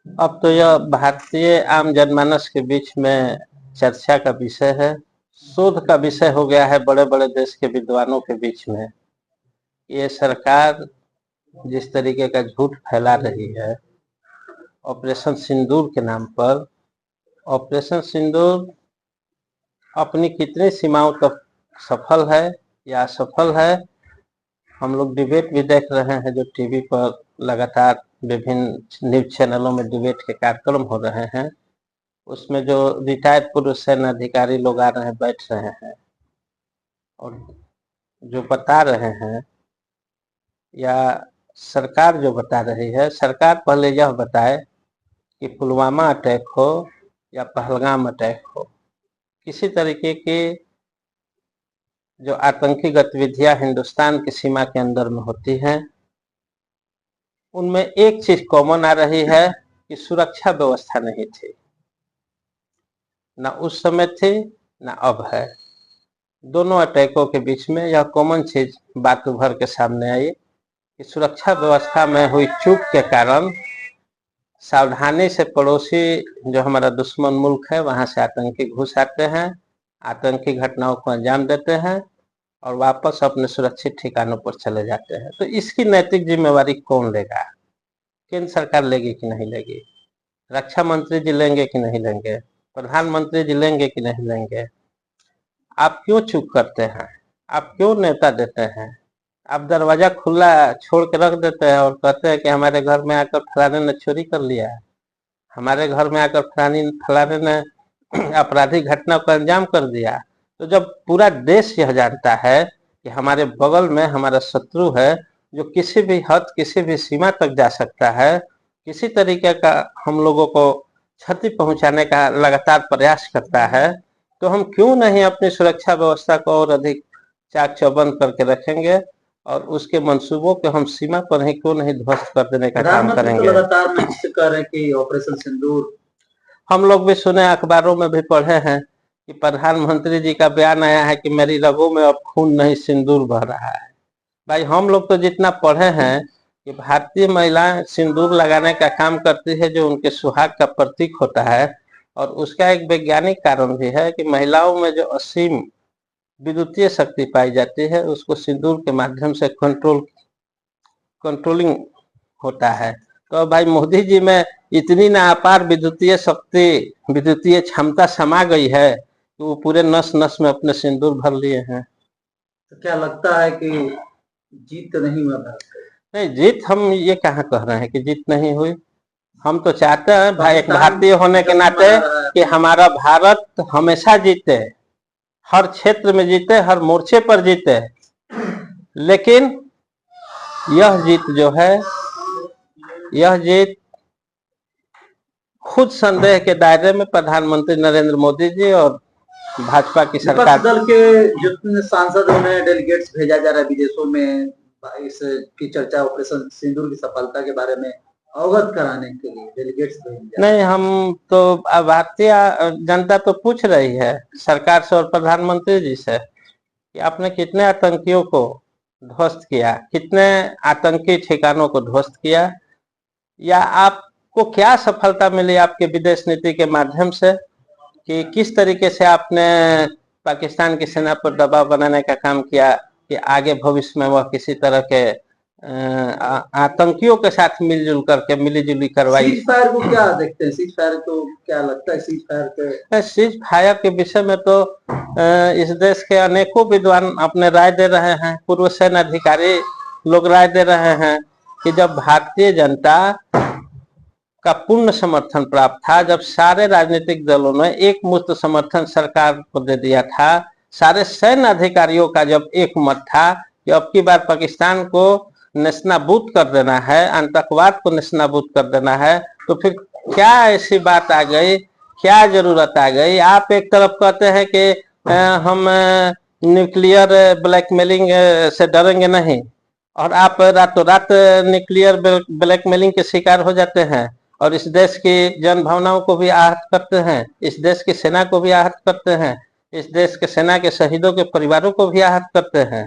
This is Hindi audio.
अब तो यह भारतीय आम जनमानस के बीच में चर्चा का विषय है, शोध का विषय हो गया है बड़े बड़े देश के विद्वानों के बीच में। ये सरकार जिस तरीके का झूठ फैला रही है ऑपरेशन सिंदूर के नाम पर, ऑपरेशन सिंदूर अपनी कितनी सीमाओं तक सफल है या असफल है, हम लोग डिबेट भी देख रहे हैं जो टीवी पर लगातार विभिन्न न्यूज चैनलों में डिबेट के कार्यक्रम हो रहे हैं। उसमें जो रिटायर्ड पूर्व सैन्य अधिकारी लोग आ रहे हैं, बैठ रहे हैं और जो बता रहे हैं या सरकार जो बता रही है, सरकार पहले यह बताए कि पुलवामा अटैक हो या पहलगाम अटैक हो, किसी तरीके की जो आतंकी गतिविधियां हिंदुस्तान की सीमा के अंदर में होती हैं, उनमें एक चीज कॉमन आ रही है कि सुरक्षा व्यवस्था नहीं थी, ना उस समय थी ना अब है। दोनों अटैकों के बीच में यह कॉमन चीज बात उभर के सामने आई कि सुरक्षा व्यवस्था में हुई चूक के कारण सावधानी से पड़ोसी जो हमारा दुश्मन मुल्क है वहां से आतंकी घुस आते हैं, आतंकी घटनाओं को अंजाम देते हैं और वापस अपने सुरक्षित ठिकानों पर चले जाते हैं। तो इसकी नैतिक जिम्मेवारी कौन लेगा? केंद्र सरकार लेगी कि नहीं लेगी? रक्षा मंत्री जी लेंगे कि नहीं लेंगे? प्रधानमंत्री जी लेंगे कि नहीं लेंगे? आप क्यों चूक करते हैं? आप क्यों नेता देते हैं? आप दरवाजा खुला छोड़ के रख देते हैं और कहते हैं कि हमारे घर में आकर फलाने ने चोरी कर लिया है, हमारे घर में आकर फलाने ने आपराधिक घटना को अंजाम कर दिया। तो जब पूरा देश यह जानता है कि हमारे बगल में हमारा शत्रु है जो किसी भी हद किसी भी सीमा तक जा सकता है, किसी तरीके का हम लोगों को क्षति पहुंचाने का लगातार प्रयास करता है, तो हम क्यों नहीं अपनी सुरक्षा व्यवस्था को और अधिक चाक चौबंद करके रखेंगे और उसके मंसूबों को हम सीमा पर ही क्यों नहीं ध्वस्त कर देने का काम प्रधानमंत्री तो करेंगे? लगातार मंच से कह रहे हैं कि ऑपरेशन सिंदूर। हम लोग भी सुने, अखबारों में भी पढ़े हैं कि प्रधानमंत्री जी का बयान आया है कि मेरी रगों में अब खून नहीं सिंदूर बह रहा है। भाई हम लोग तो जितना पढ़े हैं कि भारतीय महिलाएं सिंदूर लगाने का काम करती है जो उनके सुहाग का प्रतीक होता है, और उसका एक वैज्ञानिक कारण भी है कि महिलाओं में जो असीम विद्युतीय शक्ति पाई जाती है उसको सिंदूर के माध्यम से कंट्रोलिंग होता है। तो भाई मोदी जी में इतनी ना अपार विद्युतीय शक्ति, विद्युतीय क्षमता समा गई है कि वो पूरे नस नस में अपने सिंदूर भर लिए हैं। तो क्या लगता है कि जीत नहीं हुआ भारत का? नहीं, जीत हम ये कहाँ कह रहे हैं कि जीत नहीं हुई। हम तो चाहते हैं भाई एक पाकिस्तान भारतीय होने के जश्न नाते मना रहा है कि हमारा भारत हमेशा जीते, हर क्षेत्र में जीते, हर मोर्चे पर जीते। लेकिन यह जीत जो है, यह जीत खुद संदेह के दायरे में प्रधानमंत्री नरेंद्र मोदी जी और भाजपा की विपक्ष सरकार। दल के जितने सांसद उन्हें डेलीगेट्स भेजा जा रहा है विदेशों में इस की चर्चा ऑपरेशन सिंदूर की सफलता के बारे में अवगत कराने के लिए डेलीगेट्स भेजे जा रहे नहीं, हम तो भारतीय जनता तो पूछ रही है सरकार से और प्रधानमंत्री जी से कि आपने कितने आतंकियों को ध्वस्त किया, कितने आतंकी ठिकानों को ध्वस्त किया, या आपको क्या सफलता मिली आपके विदेश नीति के माध्यम से, कि किस तरीके से आपने पाकिस्तान की सेना पर दबाव बनाने का काम किया कि आगे भविष्य में वह किसी तरह के आतंकियों के साथ मिलजुल करके मिली जुली कार्रवाई। सीज फायर को क्या देखते हैं? सीज फायर को क्या लगता है? सीज फायर के सीज फायर के विषय में तो इस देश के अनेकों विद्वान अपने राय दे रहे हैं, पूर्व सैन्य अधिकारी लोग राय दे रहे हैं कि जब भारतीय जनता का पूर्ण समर्थन प्राप्त था, जब सारे राजनीतिक दलों ने एक मुश्त समर्थन सरकार को दे दिया था, सारे सैन्य अधिकारियों का जब एक मत था कि अब की बार पाकिस्तान को नेस्तनाबूद कर देना है, आतंकवाद को नेस्तनाबूद कर देना है, तो फिर क्या ऐसी बात आ गई, क्या जरूरत आ गई? आप एक तरफ कहते हैं कि हम न्यूक्लियर ब्लैकमेलिंग से डरेंगे नहीं, और आप रातों रात न्यूक्लियर ब्लैकमेलिंग के शिकार हो जाते हैं और इस देश की जन भावनाओं को भी आहत करते हैं, इस देश की सेना को भी आहत करते हैं, इस देश के सेना के शहीदों के परिवारों को भी आहत करते हैं।